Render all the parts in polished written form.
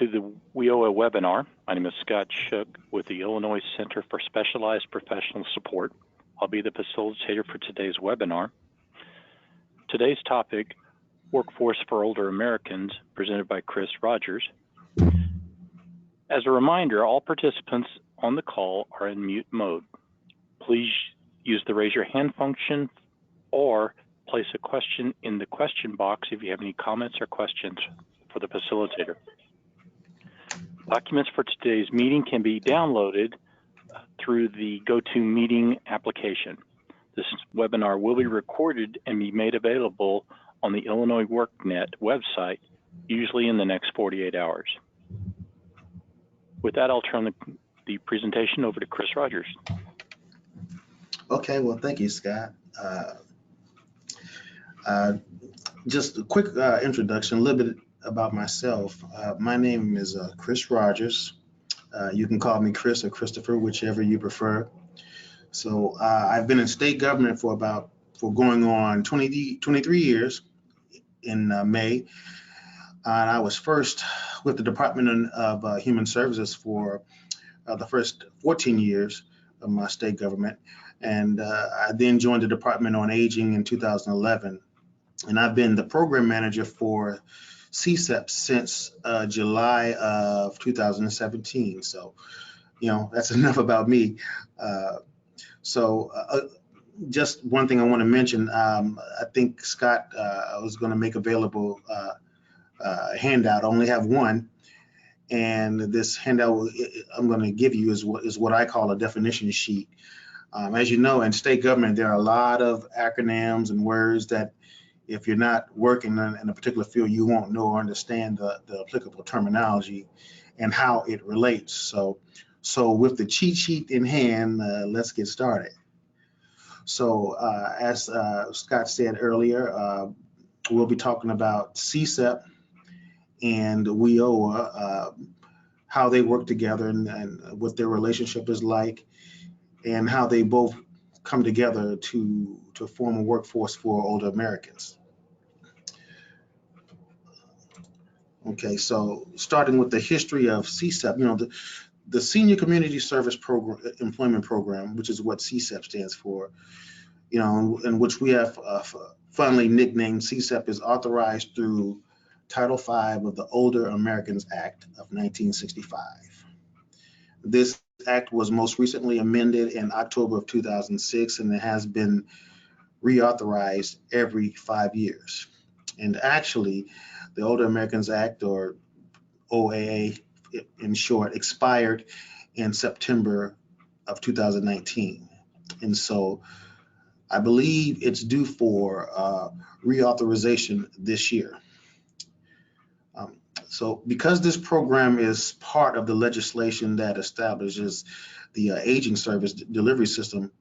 to the WIOA webinar. My name is Scott Shook with the Illinois Center for Specialized Professional Support. I'll be the facilitator for today's webinar. Today's topic, Workforce for Older Americans, presented by Chris Rogers. As a reminder, all participants on the call are in mute mode. Please use the raise your hand function or place a question in the question box if you have any comments or questions for the facilitator. Documents for today's meeting can be downloaded through the GoToMeeting application. This webinar will be recorded and be made available on the Illinois WorkNet website, usually in the next 48 hours. With that, I'll turn the presentation over to Chris Rogers. Okay, well, thank you, Scott. Just a quick introduction, a little bit about myself. My name is Chris Rogers. You can call me Chris or Christopher, whichever you prefer. So I've been in state government for going on 23 years in May. And I was first with the Department of Human Services for the first 14 years of my state government. And I then joined the Department on Aging in 2011. And I've been the program manager for SCSEP since July of 2017. So, that's enough about me. Just one thing I want to mention, I think Scott was going to make available a handout. I only have one. And this handout I'm going to give you is what I call a definition sheet. As you know, in state government, there are a lot of acronyms and words that if you're not working in a particular field, you won't know or understand the applicable terminology and how it relates. So with the cheat sheet in hand, let's get started. So as Scott said earlier, we'll be talking about SCSEP and WIOA, how they work together and what their relationship is like, and how they both come together to form a workforce for older Americans. Okay, so starting with the history of SCSEP, the Senior Community Service Program, Employment Program, which is what SCSEP stands for, in which we have funnily nicknamed SCSEP, is authorized through Title V of the Older Americans Act of 1965. This act was most recently amended in October of 2006, and it has been reauthorized every 5 years. And actually, the Older Americans Act, or OAA in short, expired in September of 2019. And so I believe it's due for reauthorization this year. So because this program is part of the legislation that establishes the aging service delivery system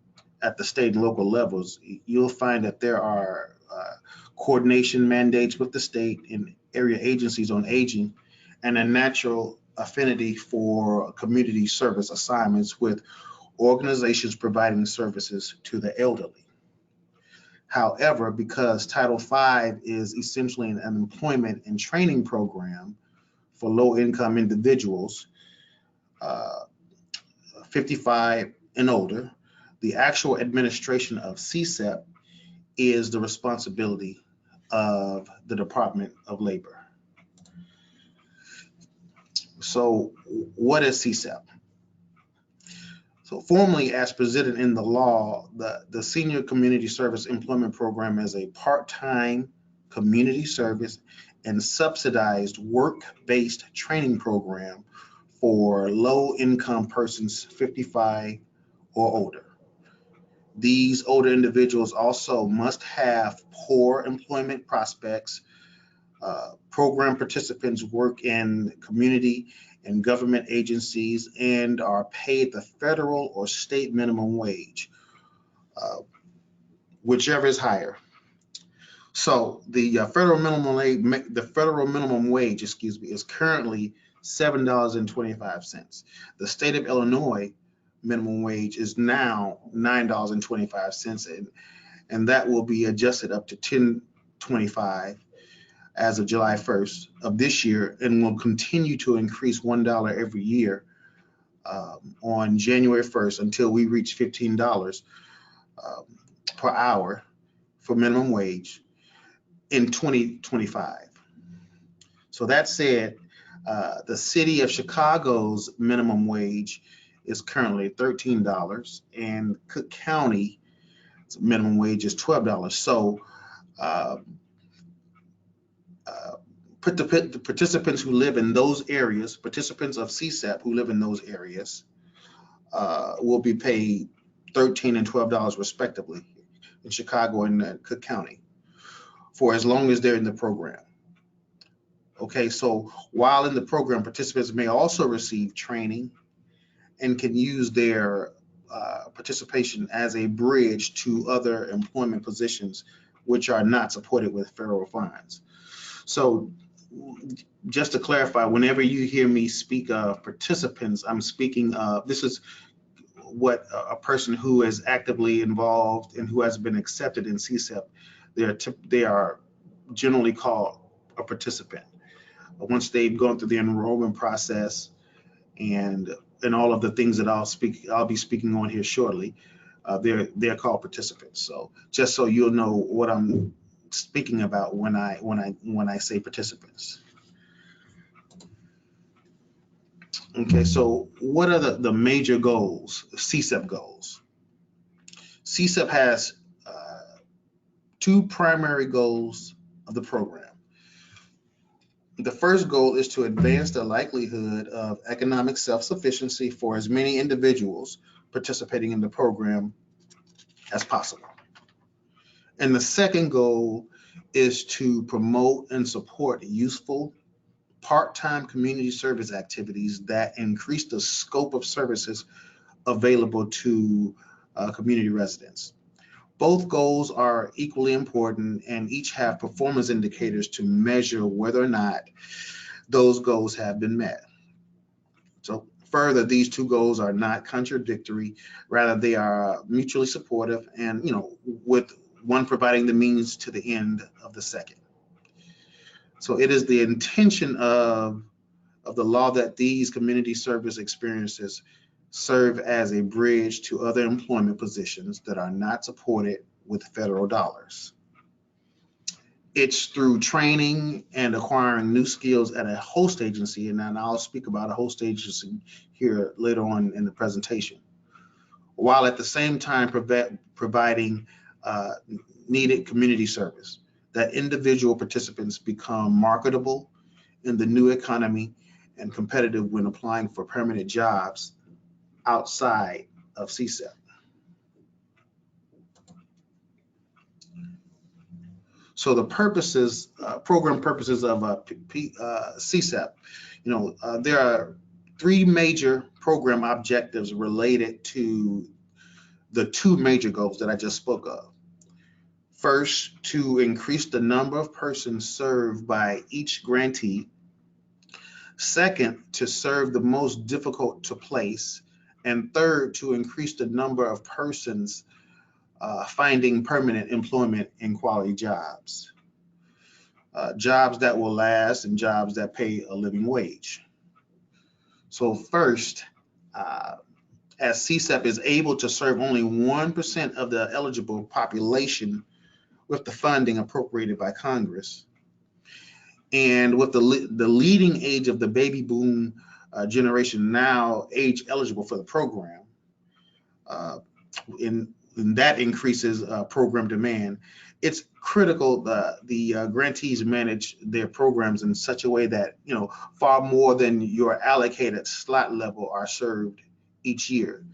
at the state and local levels, you'll find that there are coordination mandates with the state and area agencies on aging, and a natural affinity for community service assignments with organizations providing services to the elderly. However, because Title V is essentially an employment and training program for low-income individuals, 55 and older, the actual administration of SCSEP is the responsibility of the Department of Labor. So what is SCSEP? So formally, as presented in the law, the Senior Community Service Employment Program is a part-time community service and subsidized work-based training program for low-income persons 55 or older. These older individuals also must have poor employment prospects. Program participants work in community and government agencies and are paid the federal or state minimum wage, whichever is higher. So the federal minimum wage, is currently $7.25. The state of Illinois minimum wage is now $9.25, and that will be adjusted up to $10.25 as of July 1st of this year, and will continue to increase $1 every year on January 1st until we reach $15 per hour for minimum wage in 2025. So that said, the city of Chicago's minimum wage is currently $13, and Cook County minimum wage is $12. So the participants who live in those areas, participants of SCSEP who live in those areas, will be paid $13 and $12 respectively in Chicago and Cook County for as long as they're in the program. Okay, so while in the program, participants may also receive training and can use their participation as a bridge to other employment positions which are not supported with federal funds. So just to clarify, whenever you hear me speak of participants, I'm speaking of, this is what a person who is actively involved and who has been accepted in SCSEP, they are generally called a participant. Once they've gone through the enrollment process and all of the things that I'll be speaking on here shortly, they're called participants. So just so you'll know what I'm speaking about when I say participants. Okay, so what are the major goals, SCSEP goals? SCSEP has two primary goals of the program. The first goal is to advance the likelihood of economic self-sufficiency for as many individuals participating in the program as possible. And the second goal is to promote and support useful part-time community service activities that increase the scope of services available to community residents. Both goals are equally important and each have performance indicators to measure whether or not those goals have been met. So further, these two goals are not contradictory, rather they are mutually supportive and, with one providing the means to the end of the second. So it is the intention of the law that these community service experiences serve as a bridge to other employment positions that are not supported with federal dollars. It's through training and acquiring new skills at a host agency, and then I'll speak about a host agency here later on in the presentation, while at the same time providing needed community service, that individual participants become marketable in the new economy and competitive when applying for permanent jobs outside of SCSEP. So the purposes, program purposes of SCSEP, there are three major program objectives related to the two major goals that I just spoke of. First, to increase the number of persons served by each grantee. Second, to serve the most difficult to place. And third, to increase the number of persons finding permanent employment in quality jobs. Jobs that will last and jobs that pay a living wage. So first, as SCSEP is able to serve only 1% of the eligible population with the funding appropriated by Congress, and with the leading age of the baby boom generation now age eligible for the program, and that increases program demand. It's critical the grantees manage their programs in such a way that far more than your allocated slot level are served each year.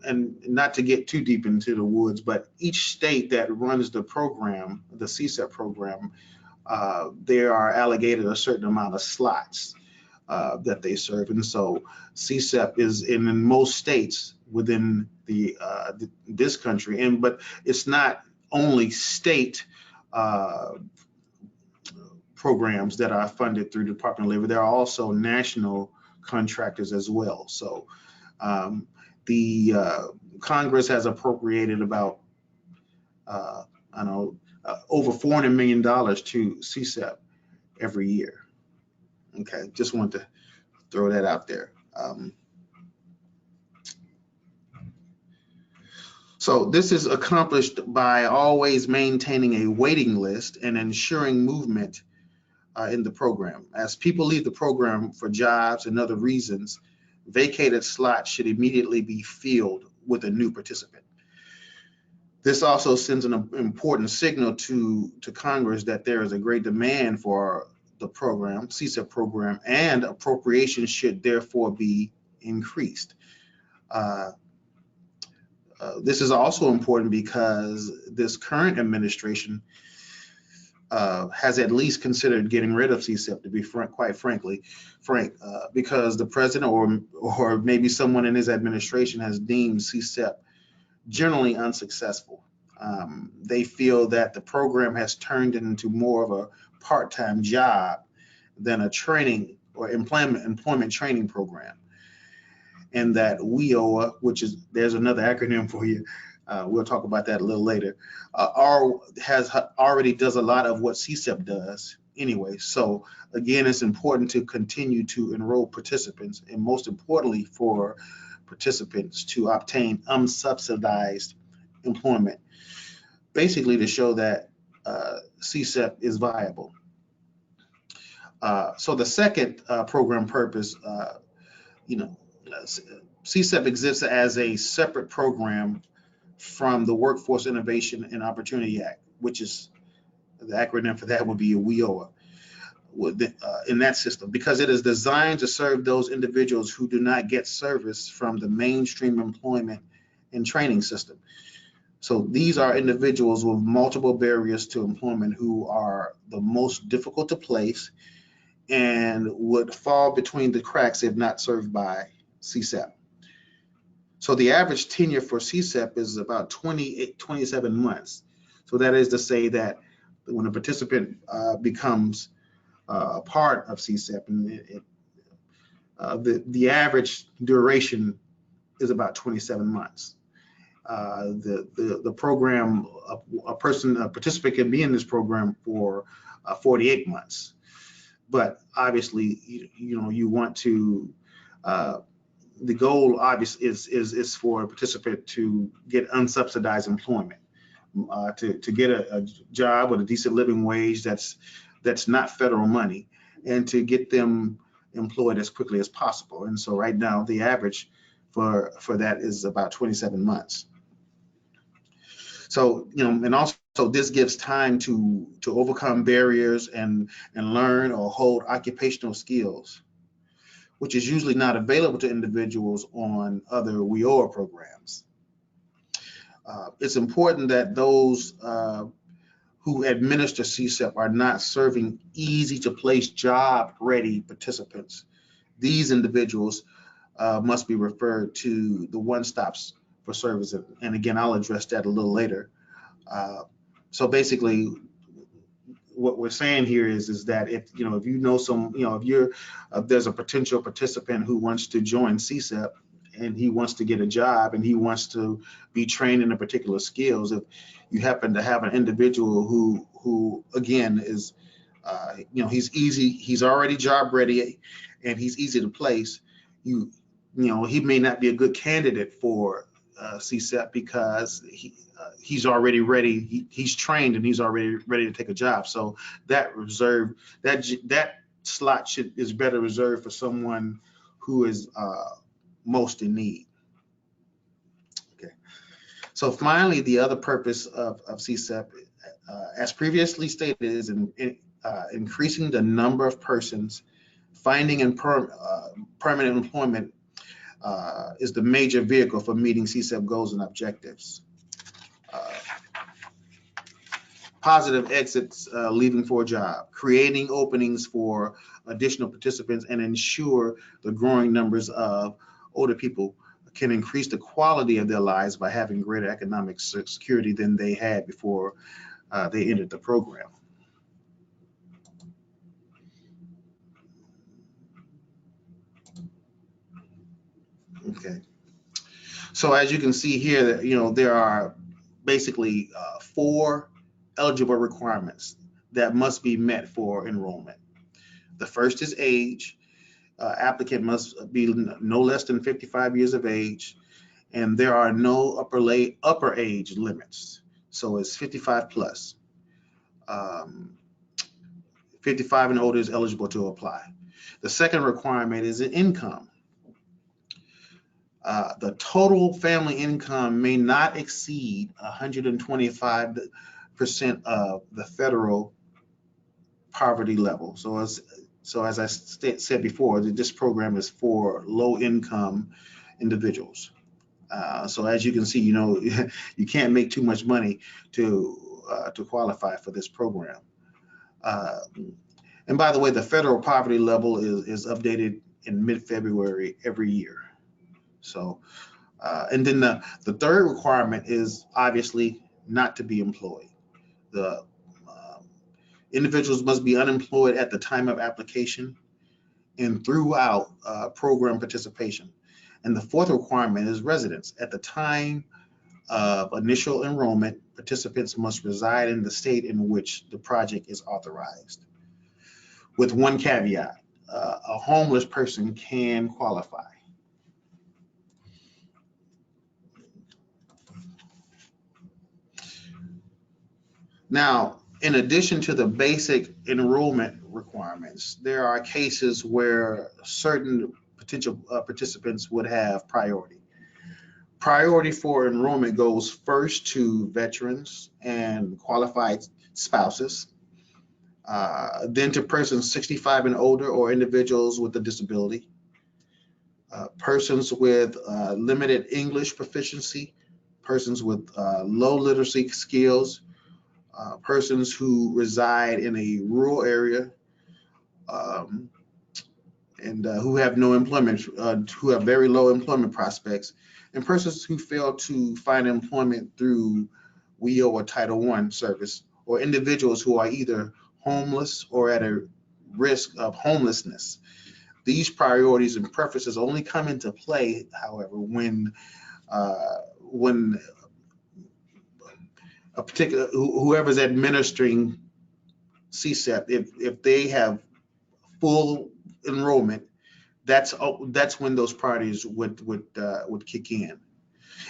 And not to get too deep into the woods, but each state that runs the program, the SCSEP program, they are allocated a certain amount of slots that they serve. And so SCSEP is in most states within this country, but it's not only state programs that are funded through the Department of Labor. There are also national contractors as well. So the Congress has appropriated about over $400 million to CSEP every year. Okay, just wanted to throw that out there. So this is accomplished by always maintaining a waiting list and ensuring movement in the program. As people leave the program for jobs and other reasons, vacated slots should immediately be filled with a new participant. This also sends an important signal to Congress that there is a great demand for the program, CSEP program, and appropriations should therefore be increased. This is also important because this current administration has at least considered getting rid of CSEP, to be quite frank, because the president or maybe someone in his administration has deemed CSEP generally unsuccessful. They feel that the program has turned into more of a part-time job than a training or employment training program. And that WIOA, which is, there's another acronym for you, we'll talk about that a little later, already does a lot of what CSEP does anyway. So again, it's important to continue to enroll participants, and most importantly for participants to obtain unsubsidized employment, basically to show that CSEP is viable. So the second program purpose, CSEP exists as a separate program from the Workforce Innovation and Opportunity Act, which is the acronym for that would be a WIOA in that system, because it is designed to serve those individuals who do not get service from the mainstream employment and training system. So these are individuals with multiple barriers to employment who are the most difficult to place and would fall between the cracks if not served by CSEP. So the average tenure for CSEP is about 27 months. So that is to say that when a participant becomes a part of CSEP, and the average duration is about 27 months. The program, a participant can be in this program for 48 months. But obviously, you want to, the goal obviously is for a participant to get unsubsidized employment, to get a job with a decent living wage that's not federal money, and to get them employed as quickly as possible. And so right now, the average for that is about 27 months. So, and also this gives time to overcome barriers and learn or hold occupational skills, which is usually not available to individuals on other WIOA programs. It's important that those who administer CSEP are not serving easy to place job ready participants. These individuals must be referred to the one-stops for service. And again, I'll address that a little later. So basically, what we're saying here is that if you know some, if there's a potential participant who wants to join CSEP and he wants to get a job and he wants to be trained in a particular skills, if you happen to have an individual who again is, he's already job ready and he's easy to place, he may not be a good candidate for CSEP because he's already ready. He's trained and he's already ready to take a job. So that slot is better reserved for someone who is most in need. Okay. So finally, the other purpose of CSEP, as previously stated, is increasing the number of persons finding and permanent employment is the major vehicle for meeting CSEP goals and objectives. Positive exits, leaving for a job, creating openings for additional participants, and ensure the growing numbers of older people can increase the quality of their lives by having greater economic security than they had before they entered the program. Okay. So as you can see here, there are basically 4 eligible requirements that must be met for enrollment. The first is age. Applicant must be no less than 55 years of age, and there are no upper age limits. So it's 55 plus. 55 and older is eligible to apply. The second requirement is an income. The total family income may not exceed 125% of the federal poverty level. So as I said before, this program is for low income individuals. So as you can see, you can't make too much money to qualify for this program. And by the way, the federal poverty level is updated in mid-February every year. So, and then the third requirement is obviously not to be employed. The individuals must be unemployed at the time of application and throughout program participation. And the fourth requirement is residence. At the time of initial enrollment, participants must reside in the state in which the project is authorized. With one caveat, a homeless person can qualify. Now, in addition to the basic enrollment requirements, there are cases where certain potential participants would have priority. Priority for enrollment goes first to veterans and qualified spouses, then to persons 65 and older or individuals with a disability, persons with limited English proficiency, persons with low literacy skills, persons who reside in a rural area and who have no employment, who have very low employment prospects, and persons who fail to find employment through WIOA Title I service, or individuals who are either homeless or at a risk of homelessness. These priorities and preferences only come into play, however, when a particular whoever's administering SCSEP, if they have full enrollment, that's when those priorities would kick in,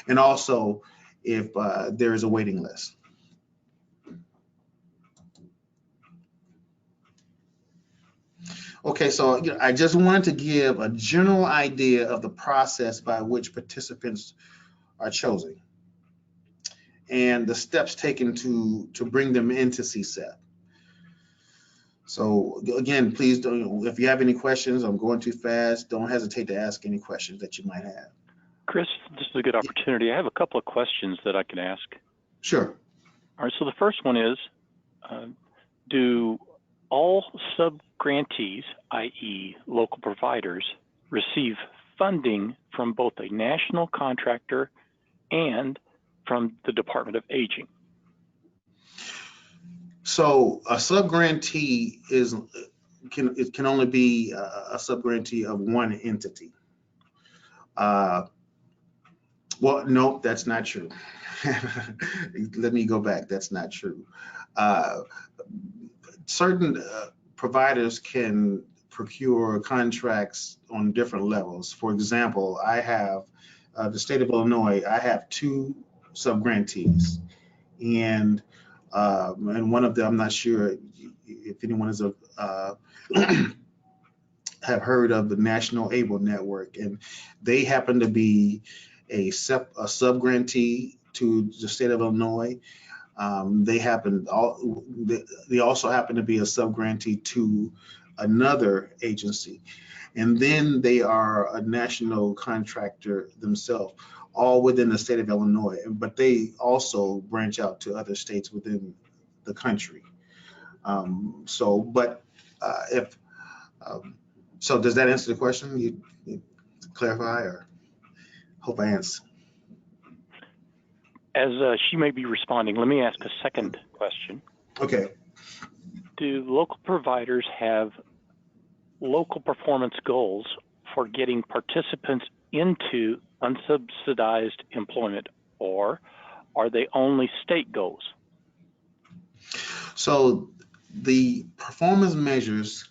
and also if there is a waiting list. Okay, so I just wanted to give a general idea of the process by which participants are chosen and the steps taken to bring them into SCSEP. So again, please don't, if you have any questions, I'm going too fast, don't hesitate to ask any questions that you might have. Chris, this is a good opportunity. I have a couple of questions that I can ask. Sure. All right, so the first one is, do all sub-grantees, i.e. local providers, receive funding from both a national contractor and from the Department of Aging? So a sub-grantee can only be a sub-grantee of one entity. Well, no, that's not true. Let me go back. That's not true. Certain providers can procure contracts on different levels. For example, I have the state of Illinois. I have two sub-grantees, and one of them, I'm not sure if anyone has have heard of the National Able Network, and they happen to be a sub-grantee to the state of Illinois. They also happen to be a sub-grantee to another agency, and then they are a national contractor themselves, all within the state of Illinois, but they also branch out to other states within the country. So does that answer the question? You clarify, or hope I answer. As she may be responding, let me ask a second question. Okay. Do local providers have local performance goals for getting participants into unsubsidized employment, or are they only state goals? So the performance measures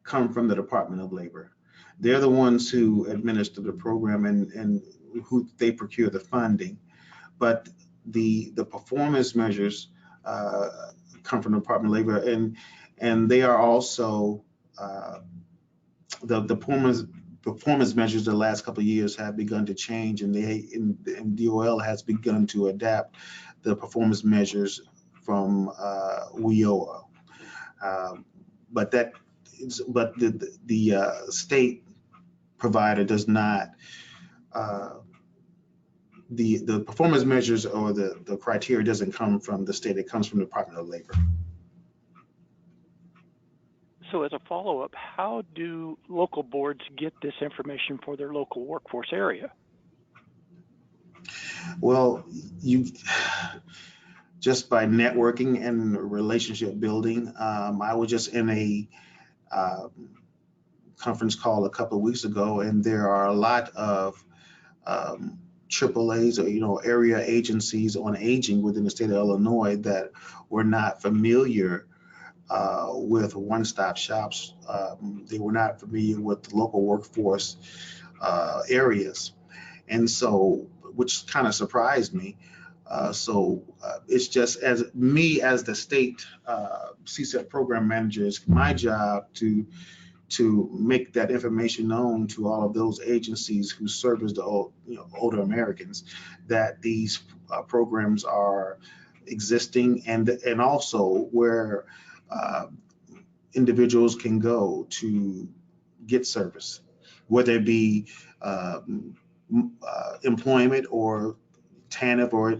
come from the Department of Labor. They're the ones who administer the program and who they procure the funding. But the performance measures come from the Department of Labor, and they are also the performance measures the last couple of years have begun to change, and DOL has begun to adapt the performance measures from WIOA. But the state provider does not. The performance measures or the criteria doesn't come from the state; it comes from the Department of Labor. So as a follow-up, how do local boards get this information for their local workforce area? Well, you just by networking and relationship building. I was just in a conference call a couple of weeks ago, and there are a lot of AAAs or area agencies on aging within the state of Illinois that were not familiar with one-stop shops. They were not familiar with the local workforce areas, and so which kind of surprised me. It's just as the state SCSEP program manager, it's my job to make that information known to all of those agencies who service the older Americans, that these programs are existing, and also where individuals can go to get service, whether it be employment or TANF or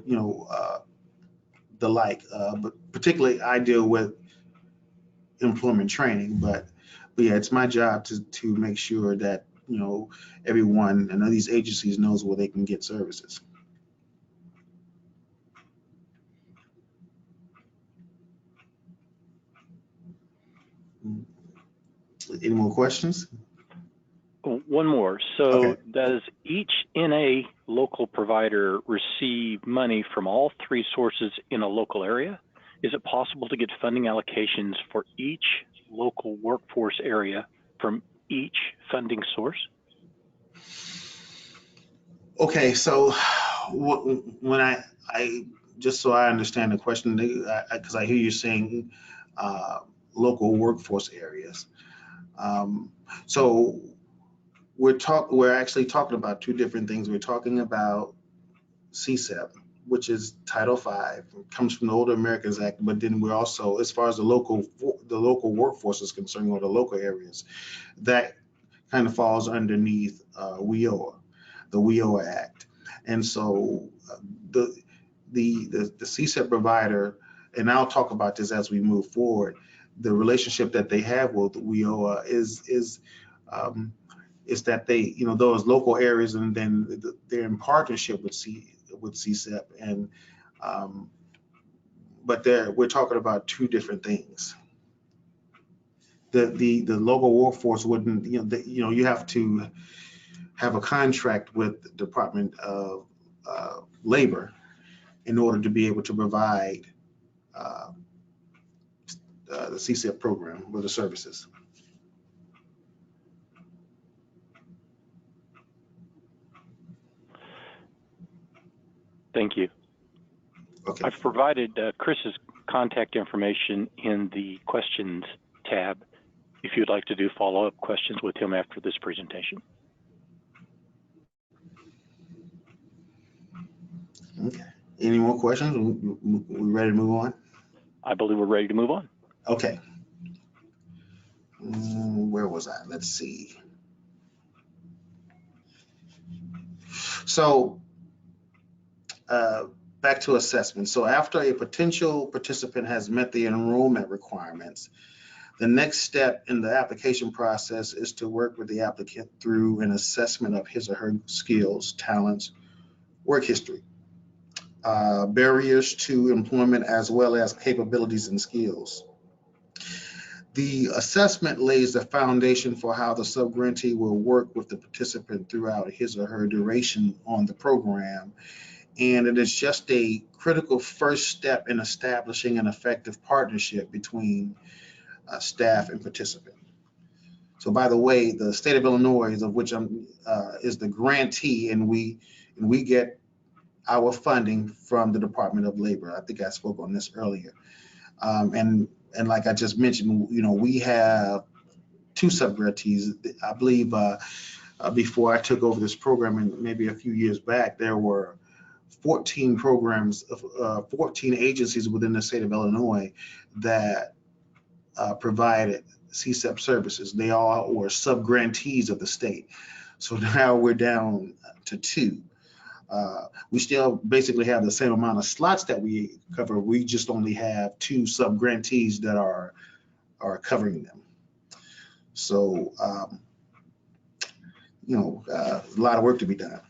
the like. But particularly, I deal with employment training. But yeah, it's my job to make sure that everyone and these agencies knows where they can get services. Any more questions? One more. So okay. Does each NA local provider receive money from all three sources in a local area? Is it possible to get funding allocations for each local workforce area from each funding source? Okay, so when I just so I understand the question, because I hear you saying local workforce areas. So we're actually talking about two different things. We're talking about SCSEP, which is Title V, comes from the Older Americans Act, but then we're also, as far as the local workforce is concerned, or the local areas, that kind of falls underneath WIOA, the WIOA Act. And so the SCSEP provider, and I'll talk about this as we move forward, the relationship that they have with WIOA is that they, those local areas, and then they're in partnership with SCSEP, and but we're talking about two different things. The local workforce wouldn't, you have to have a contract with the Department of Labor in order to be able to provide the SCSEP program or the services. Thank you. Okay. I've provided Chris's contact information in the questions tab if you'd like to do follow-up questions with him after this presentation. Okay. Any more questions? We ready to move on? I believe we're ready to move on. Okay. Where was I? Let's see. So back to assessment. So after a potential participant has met the enrollment requirements, the next step in the application process is to work with the applicant through an assessment of his or her skills, talents, work history, barriers to employment, as well as capabilities and skills. The assessment lays the foundation for how the subgrantee will work with the participant throughout his or her duration on the program, and it is just a critical first step in establishing an effective partnership between staff and participant. So, by the way, the state of Illinois, of which I'm, is the grantee, and we get our funding from the Department of Labor. I think I spoke on this earlier, and like I just mentioned, we have 2 subgrantees. I believe before I took over this program, and maybe a few years back, there were 14 programs of 14 agencies within the state of Illinois that provided SCSEP services. They all were subgrantees of the state. So now we're down to 2. We still basically have the same amount of slots that we cover. We just only have 2 subgrantees that are covering them. So, a lot of work to be done.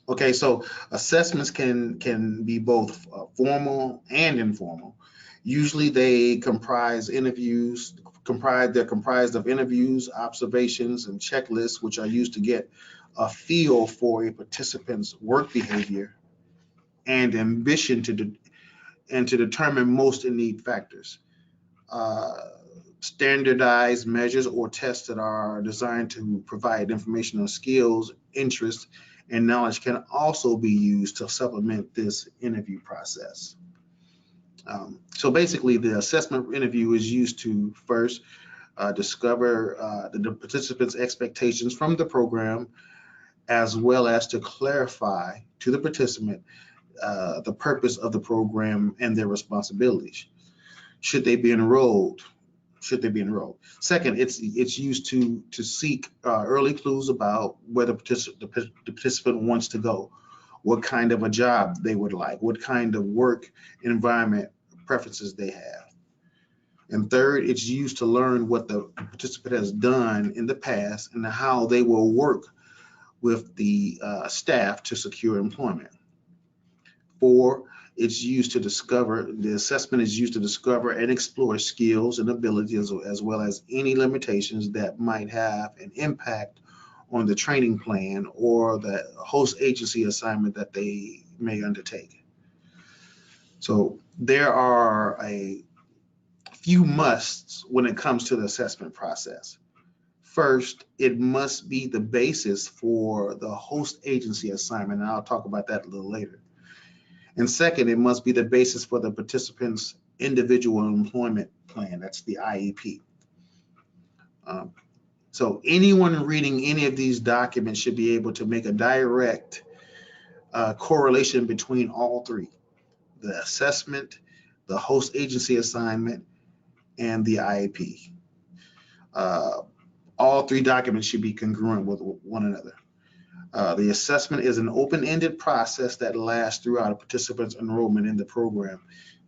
Okay, so assessments can be both formal and informal. Usually they comprise interviews. They're comprised of interviews, observations, and checklists, which are used to get a feel for a participant's work behavior and ambition to determine most in need factors. Standardized measures or tests that are designed to provide information on skills, interests, and knowledge can also be used to supplement this interview process. So basically, the assessment interview is used to first discover the participant's expectations from the program, as well as to clarify to the participant the purpose of the program and their responsibilities. Should they be enrolled? Second, it's used to seek early clues about where the participant wants to go, what kind of a job they would like, what kind of work environment preferences they have. And third, it's used to learn what the participant has done in the past and how they will work with the staff to secure employment. 4, the assessment is used to discover and explore skills and abilities, as well as any limitations that might have an impact on the training plan or the host agency assignment that they may undertake. So there are a few musts when it comes to the assessment process. First, it must be the basis for the host agency assignment, and I'll talk about that a little later. And second, it must be the basis for the participant's individual employment plan. That's the IEP. So anyone reading any of these documents should be able to make a direct correlation between all 3, the assessment, the host agency assignment, and the IEP. All 3 documents should be congruent with one another. The assessment is an open-ended process that lasts throughout a participant's enrollment in the program,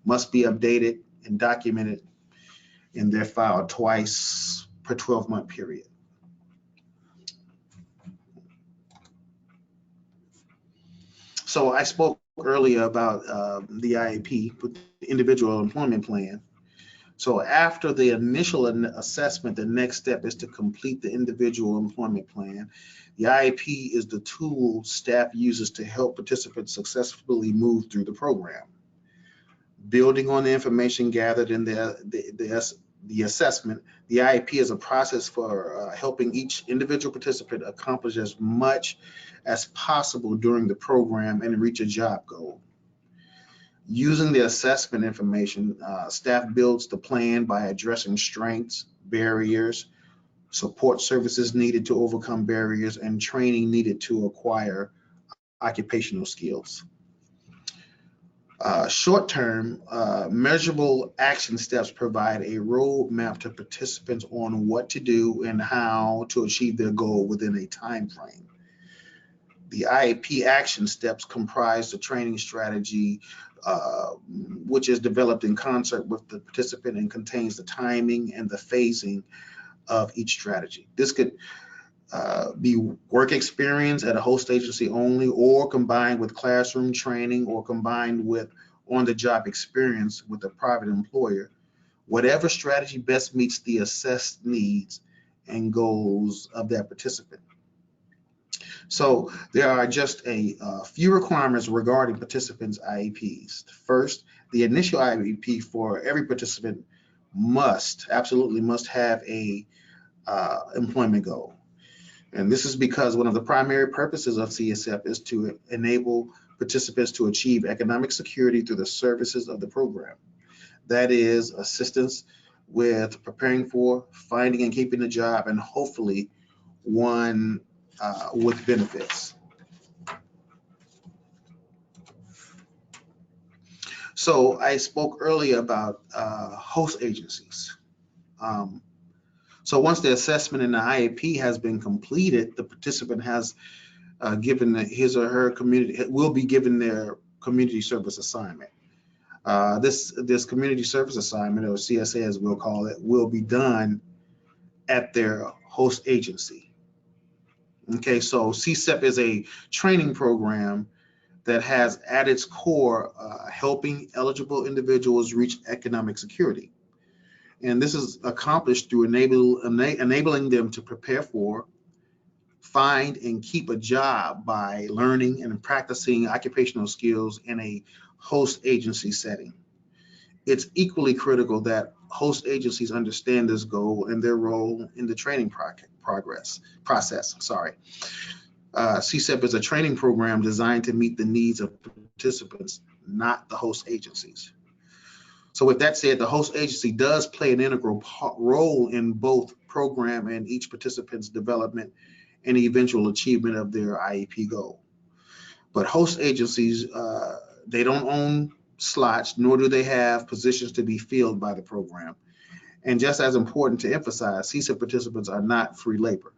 must be updated and documented in their file twice per 12-month period. So I spoke earlier about the IEP, the individual employment plan. So after the initial assessment, the next step is to complete the individual employment plan. The IEP is the tool staff uses to help participants successfully move through the program. Building on the information gathered in the assessment, the IEP is a process for helping each individual participant accomplish as much as possible during the program and reach a job goal. Using the assessment information, staff builds the plan by addressing strengths, barriers, support services needed to overcome barriers, and training needed to acquire occupational skills. Short-term, measurable action steps provide a roadmap to participants on what to do and how to achieve their goal within a time frame. The IEP action steps comprise the training strategy, which is developed in concert with the participant and contains the timing and the phasing of each strategy. This could be work experience at a host agency only, or combined with classroom training, or combined with on-the-job experience with a private employer. Whatever strategy best meets the assessed needs and goals of that participant. So there are just a few requirements regarding participants' IEPs. First, the initial IEP for every participant absolutely must have a employment goal. And this is because one of the primary purposes of SCSEP is to enable participants to achieve economic security through the services of the program. That is assistance with preparing for, finding and keeping a job, and hopefully one with benefits. So I spoke earlier about host agencies. So once the assessment in the IEP has been completed, the participant has given his or her community, will be given their community service assignment. This community service assignment, or CSA as we'll call it, will be done at their host agency. Okay, so SCSEP is a training program that has at its core helping eligible individuals reach economic security. And this is accomplished through enabling them to prepare for, find, and keep a job by learning and practicing occupational skills in a host agency setting. It's equally critical that host agencies understand this goal and their role in the training process. SCSEP is a training program designed to meet the needs of participants, not the host agencies. So with that said, the host agency does play an integral role in both program and each participant's development and eventual achievement of their IEP goal. But host agencies, they don't own slots, nor do they have positions to be filled by the program. And just as important to emphasize, SCSEP participants are not free labor.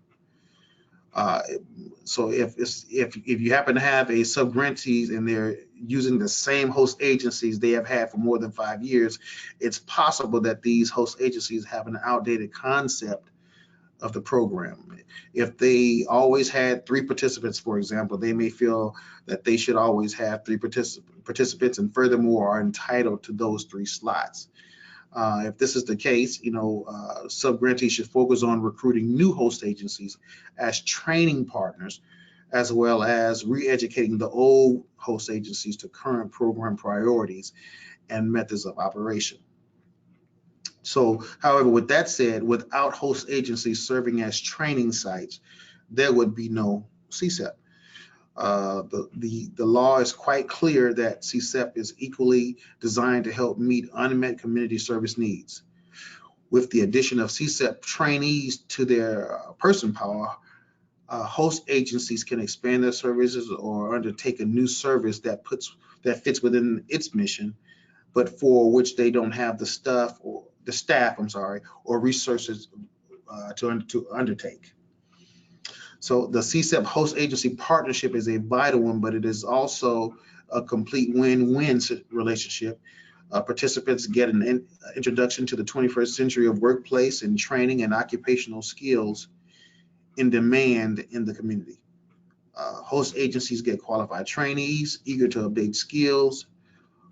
So if you happen to have a sub-grantees and they're using the same host agencies they have had for more than 5 years, it's possible that these host agencies have an outdated concept of the program. If they always had 3 participants, for example, they may feel that they should always have 3 participants and furthermore are entitled to those 3 slots. If this is the case, sub-grantees should focus on recruiting new host agencies as training partners, as well as re-educating the old host agencies to current program priorities and methods of operation. So, however, with that said, without host agencies serving as training sites, there would be no SCSEP. The law is quite clear that SCSEP is equally designed to help meet unmet community service needs. With the addition of SCSEP trainees to their person power, host agencies can expand their services or undertake a new service that fits within its mission, but for which they don't have the staff or resources to undertake. So the SCSEP host agency partnership is a vital one, but it is also a complete win-win relationship. Participants get an introduction to the 21st century of workplace and training and occupational skills in demand in the community. Host agencies get qualified trainees eager to update skills,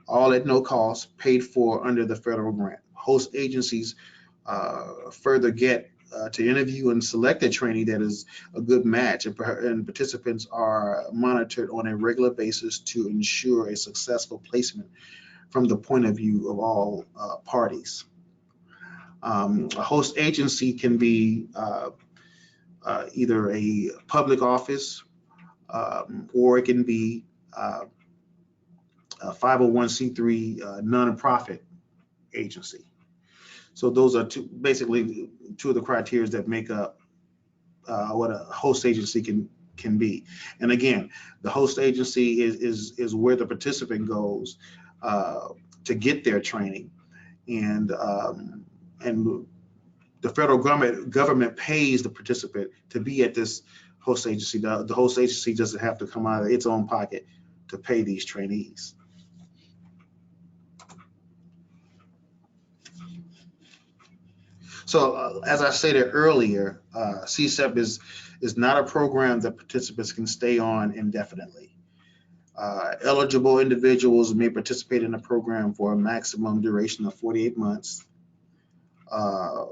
all at no cost, paid for under the federal grant. Host agencies further get to interview and select a trainee that is a good match, and participants are monitored on a regular basis to ensure a successful placement from the point of view of all parties. A host agency can be either a public office or it can be a 501c3 nonprofit agency. So those are basically two of the criteria that make up what a host agency can be. And again, the host agency is where the participant goes to get their training, and the federal government pays the participant to be at this host agency. The host agency doesn't have to come out of its own pocket to pay these trainees. So as I stated earlier, SCSEP is not a program that participants can stay on indefinitely. Eligible individuals may participate in a program for a maximum duration of 48 months.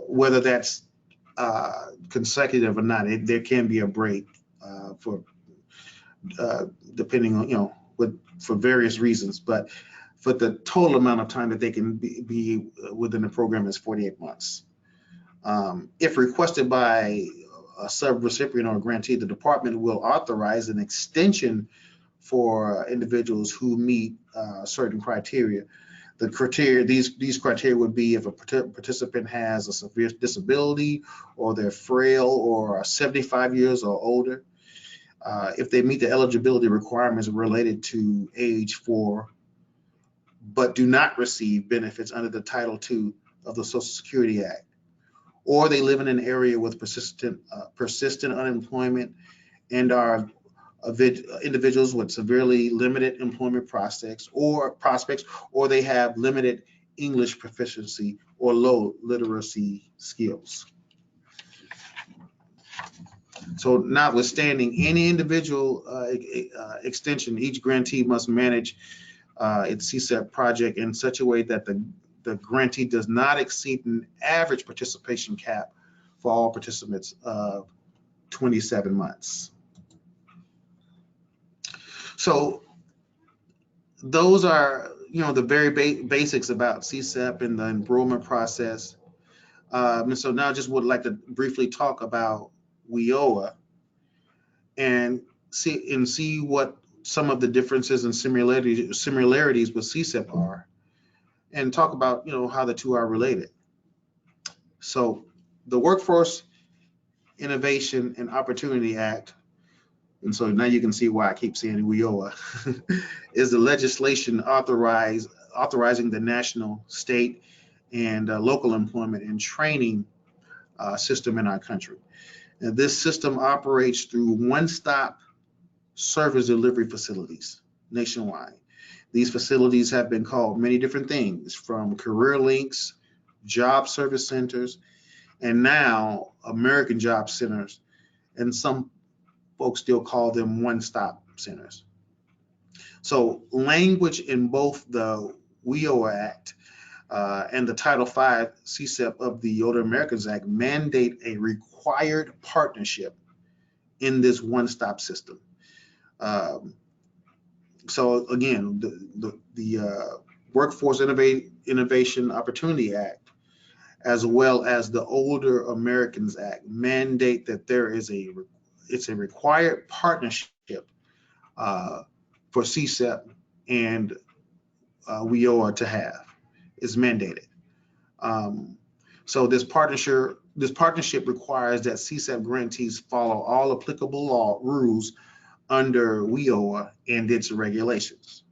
Whether that's consecutive or not, there can be a break for depending on, for various reasons, but for the total amount of time that they can be within the program is 48 months. If requested by a subrecipient or grantee, the department will authorize an extension for individuals who meet certain criteria. The criteria, these criteria would be if a participant has a severe disability, or they're frail, or are 75 years or older. If they meet the eligibility requirements related to age 4, but do not receive benefits under the Title II of the Social Security Act, or they live in an area with persistent unemployment and are individuals with severely limited employment prospects, or they have limited English proficiency or low literacy skills. So notwithstanding any individual extension, each grantee must manage its CSEP project in such a way that the grantee does not exceed an average participation cap for all participants of 27 months. So those are, the very basics about CSEP and the enrollment process. And so now I just would like to briefly talk about WIOA and see what some of the differences and similarities with CSEP are, and talk about how the two are related. So the Workforce Innovation and Opportunity Act, and so now you can see why I keep saying WIOA, is the legislation authorizing the national, state, and local employment and training system in our country. And this system operates through one-stop service delivery facilities nationwide. These facilities have been called many different things, from career links, job service centers, and now American Job Centers, and some folks still call them one-stop centers. So language in both the WIOA Act and the Title V CSEP of the Older Americans Act mandate a required partnership in this one-stop system. So again, the Workforce Innovation Opportunity Act, as well as the Older Americans Act, mandate that it's a required partnership for CSEP and WIOA to have. Is mandated. So this partnership requires that CSEP grantees follow all applicable rules under WIOA and its regulations.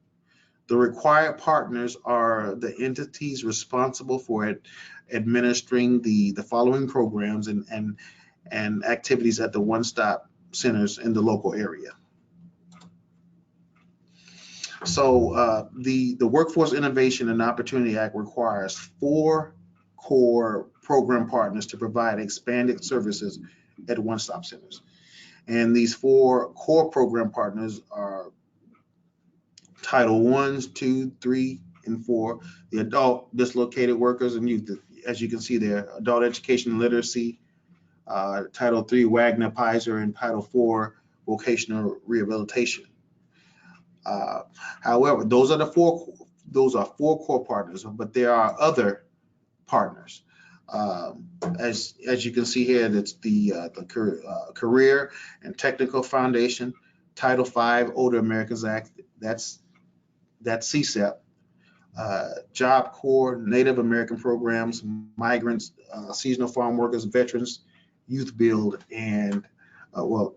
The required partners are the entities responsible for administering the following programs and activities at the one-stop centers in the local area. So the Workforce Innovation and Opportunity Act requires 4 core program partners to provide expanded services at one-stop centers. And these 4 core program partners are Title I, II, III, and IV, the adult dislocated workers and youth, as you can see there, adult education and literacy, Title III, Wagner, Pizer, and Title IV, vocational rehabilitation. However, those are 4 core partners, but there are other partners. As you can see here, that's the Career and Technical Foundation, Title V, Older Americans Act, that's CSEP, Job Corps, Native American Programs, Migrants, Seasonal Farm Workers, Veterans, Youth Build, and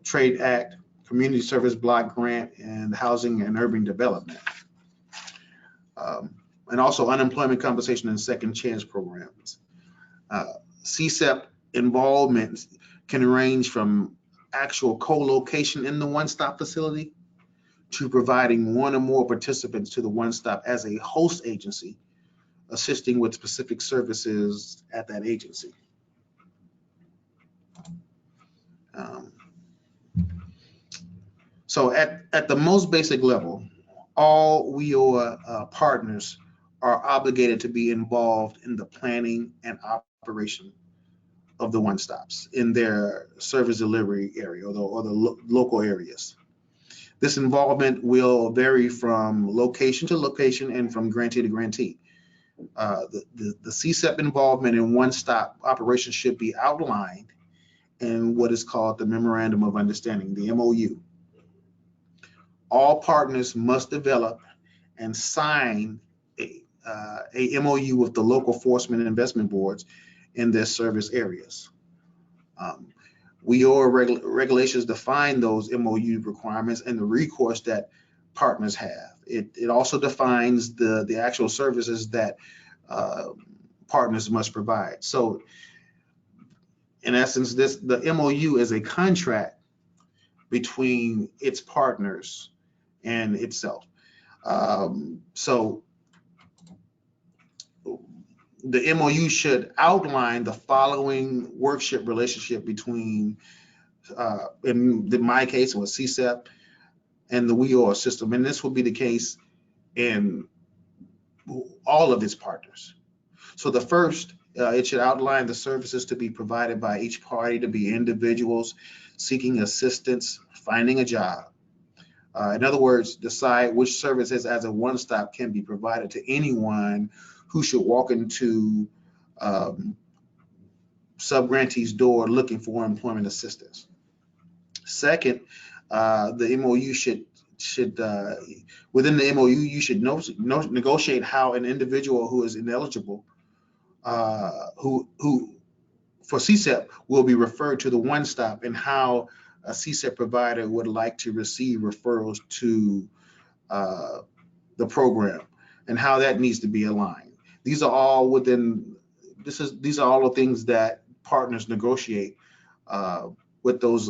Trade Act, Community Service Block Grant, and Housing and Urban Development. And also unemployment compensation and second chance programs. CSEP involvement can range from actual co-location in the one-stop facility to providing one or more participants to the one-stop as a host agency, assisting with specific services at that agency. So at the most basic level, all WIOA partners are obligated to be involved in the planning and operation of the one-stops in their service delivery area or the local areas. This involvement will vary from location to location and from grantee to grantee. The SCSEP involvement in one-stop operations should be outlined in what is called the Memorandum of Understanding, the MOU. All partners must develop and sign a MOU with the local enforcement and investment boards in their service areas. WIOA regulations define those MOU requirements and the recourse that partners have. It also defines the actual services that partners must provide. So in essence, the MOU is a contract between its partners and itself. So the MOU should outline the following workship relationship between, in my case, it was SCSEP and the WIOA system. And this will be the case in all of its partners. So the first, it should outline the services to be provided by each party to be individuals seeking assistance, finding a job. In other words, decide which services as a one-stop can be provided to anyone who should walk into sub-grantee's door looking for employment assistance. Second, the MOU should within the MOU, you should negotiate how an individual who is ineligible, who for SCSEP will be referred to the one-stop, and how a SCSEP provider would like to receive referrals to the program, and how that needs to be aligned. These are all within. These are all the things that partners negotiate with those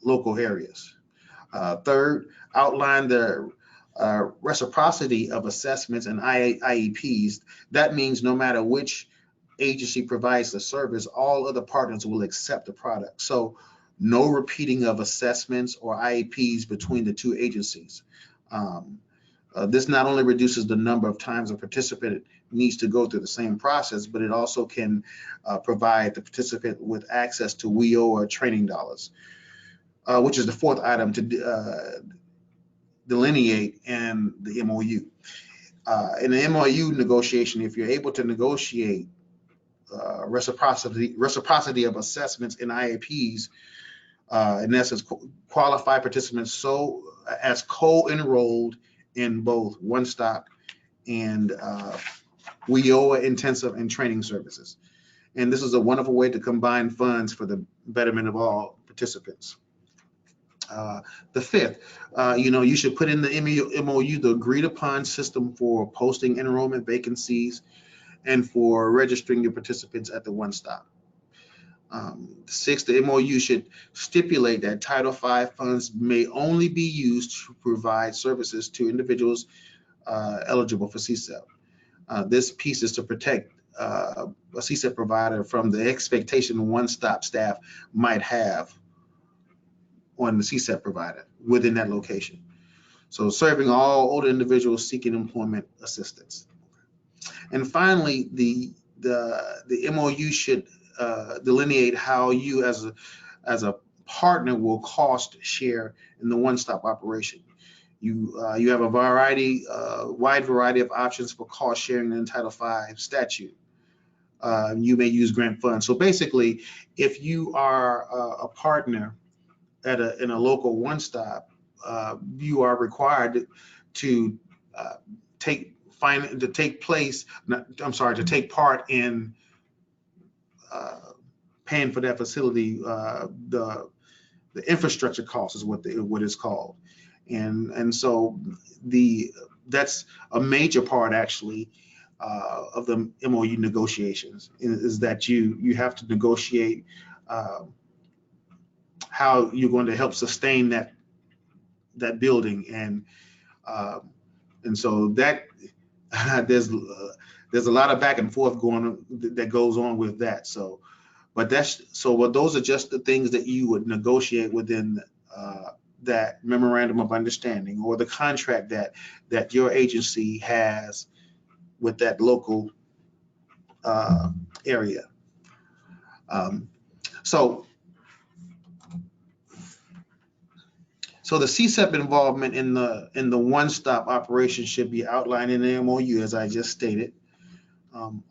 local areas. Third, outline the reciprocity of assessments and IEPs. That means no matter which agency provides the service, all other partners will accept the product. So no repeating of assessments or IEPs between the two agencies. This not only reduces the number of times a participant needs to go through the same process, but it also can provide the participant with access to WIOA training dollars, which is the fourth item to delineate in the MOU. In the MOU negotiation, if you're able to negotiate reciprocity of assessments and IEPs, in essence, qualify participants as co-enrolled in both one-stop and WIOA intensive and training services. And this is a wonderful way to combine funds for the betterment of all participants. The fifth, you should put in the MOU the agreed upon system for posting enrollment vacancies and for registering your participants at the one-stop. Sixth, the MOU should stipulate that Title V funds may only be used to provide services to individuals eligible for SCSEP. This piece is to protect a SCSEP provider from the expectation one-stop staff might have on the SCSEP provider within that location. So serving all older individuals seeking employment assistance. And finally, the MOU should delineate how you as a partner will cost share in the one-stop operation. You have a wide variety of options for cost sharing in Title V statute. You may use grant funds. So basically, if you are a partner in a local one-stop, you are required to take part in paying for that facility. The infrastructure cost is what it's called, and so that's a major part actually of the MOU negotiations is that you have to negotiate how you're going to help sustain that building, and so that there's a lot of back and forth that goes on with that. So those are just the things that you would negotiate within that memorandum of understanding or the contract that your agency has with that local area. So the CSEP involvement in the one-stop operation should be outlined in the MOU, as I just stated.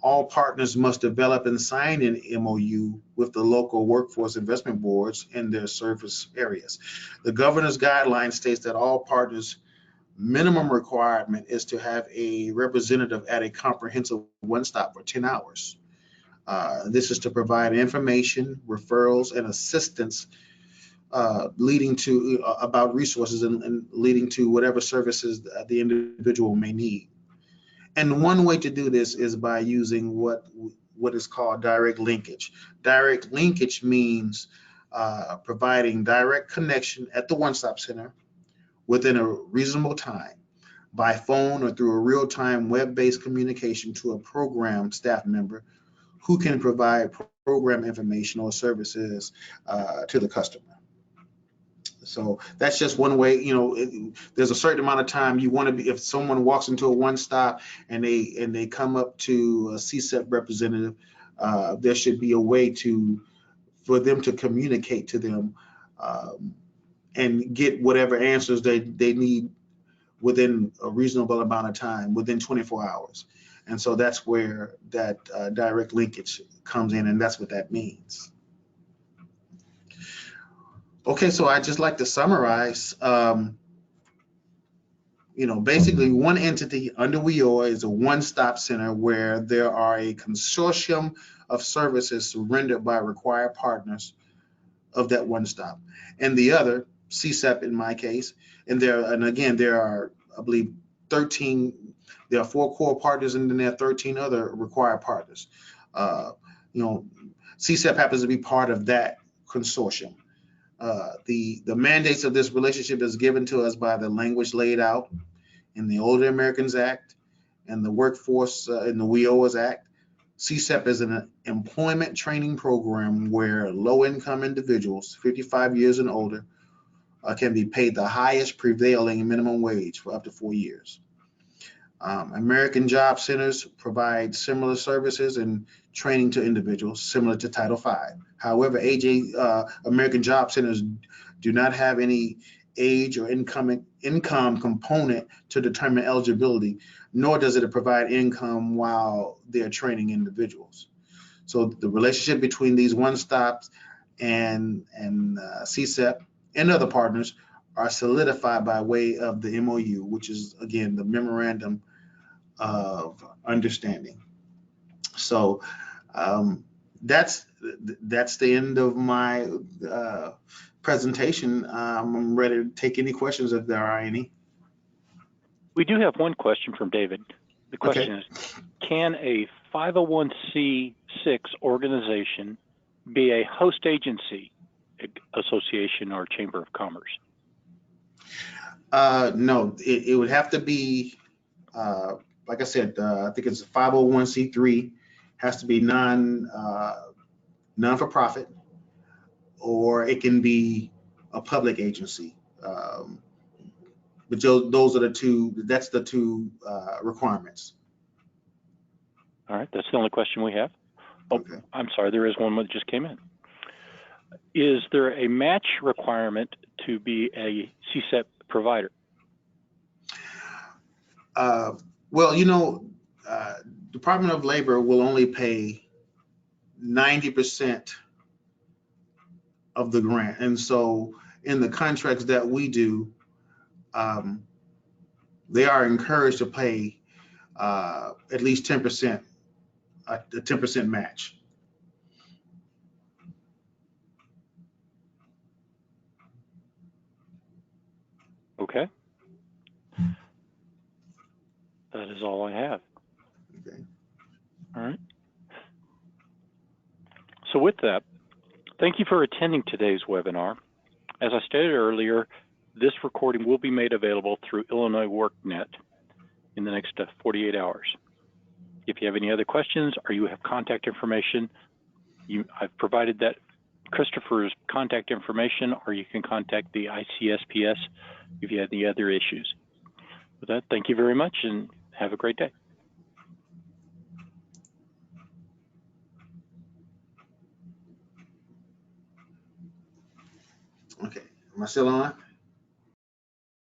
All partners must develop and sign an MOU with the local workforce investment boards in their service areas. The governor's guideline states that all partners' minimum requirement is to have a representative at a comprehensive one-stop for 10 hours. This is to provide information, referrals, and assistance leading to about resources and leading to whatever services the individual may need. And one way to do this is by using what is called direct linkage. Direct linkage means providing direct connection at the one-stop center within a reasonable time by phone or through a real-time web-based communication to a program staff member who can provide program information or services to the customer. So that's just one way. There's a certain amount of time you want to be. If someone walks into a one-stop and they come up to a CSEP representative, there should be a way for them to communicate to them and get whatever answers they need within a reasonable amount of time, within 24 hours. And so that's where that direct linkage comes in, and that's what that means. Okay, so I'd just like to summarize. Basically one entity under WIOA is a one-stop center where there are a consortium of services rendered by required partners of that one stop. And the other, CSEP in my case, and again, there are, I believe, 13, there are 4 core partners and then there are 13 other required partners. CSEP happens to be part of that consortium. The mandates of this relationship is given to us by the language laid out in the Older Americans Act and the Workforce in the WIOA's Act. CSEP is an employment training program where low-income individuals, 55 years and older, can be paid the highest prevailing minimum wage for up to 4 years. American Job Centers provide similar services and training to individuals, similar to Title V. However, American Job Centers do not have any age or income component to determine eligibility, nor does it provide income while they're training individuals. So the relationship between these one-stops and CSEP and other partners are solidified by way of the MOU, which is, again, the Memorandum of Understanding. So that's the end of my presentation. I'm ready to take any questions if there are any. We do have one question from David. The question is, can a 501c6 organization be a host agency, association, or chamber of commerce? No, it would have to be, like I said, I think it's a 501c3, has to be non-for-profit, or it can be a public agency. But those are the two, that's the two requirements. All right, that's the only question we have. Oh, okay. I'm sorry, there is one that just came in. Is there a match requirement to be a CSEP provider? Well, Department of Labor will only pay 90% of the grant. And so in the contracts that we do, they are encouraged to pay at least 10%, a 10% match. Okay. That is all I have. Okay. All right. So with that, thank you for attending today's webinar. As I stated earlier, this recording will be made available through Illinois WorkNet in the next 48 hours. If you have any other questions or you have contact information, I've provided that Christopher's contact information, or you can contact the ICSPS if you have any other issues. With that, thank you very much and have a great day. Okay, am I still on?